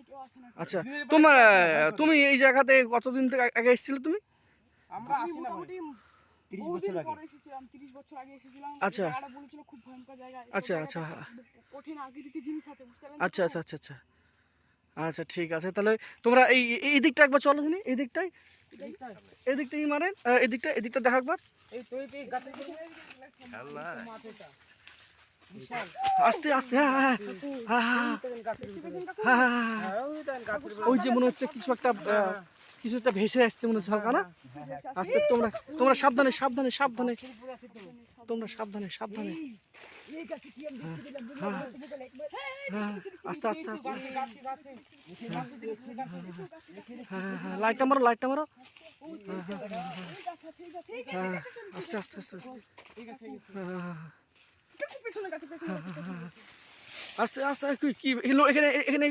কেউ আসে না। আচ্ছা তুমি এই জায়গাতে কতদিন থেকে আগে এসেছিলে তুমি? আমরা আমি আসি না ভাই। মোটামুটি 30 বহুদিন বছর আগে। পরে এসেছিলাম, 30 বছর আগে এসেছিলাম। আচ্ছা। এই জায়গাটা বলেছিল খুব ভয়ঙ্কর জায়গা। এই আচ্ছা, জায়গাটা আচ্ছা। কঠিন আকৃতির জিনিস আছে, বুঝতে পারলেন? আচ্ছা আচ্ছা আচ্ছা আচ্ছা আচ্ছা ঠিক আছে, তাহলে তোমরা এই দিকটা একবার চলো শুনি, এই দিকটাই এদিকটাই মারেন, এদিকটা দেখা একবার। এই তো এই গাছের উপরে মাঠ এটা। বিশাল। আস্তে আস্তে, হ্যাঁ হ্যাঁ হ্যাঁ হ্যাঁ গাছের উপরে। হ্যাঁ হ্যাঁ হ্যাঁ। হ্যাঁ, ওই দেখেন গাছের উপরে। ওই যে মনে হচ্ছে কিছু একটা ভেসে আসছে মনে হচ্ছে হালকা না। আস্তে তোমরা সাবধানে সাবধানে সাবধানে, তোমরা সাবধানে সাবধানে, এই গাছে কি আমি দেখতে দিলাম বুঝলি? হ্যাঁ আস্তে আস্তে আস্তে আস্তে। গাছে গাছে। হ্যাঁ হ্যাঁ লাইটটা মারো, লাইটটা মারো। হ্যাঁ আস্তে আস্তে আস্তে হ্যাঁ পেছনে গাছে, পেছনে গাছে। আস্তে আস্তে কি এখানে এখানে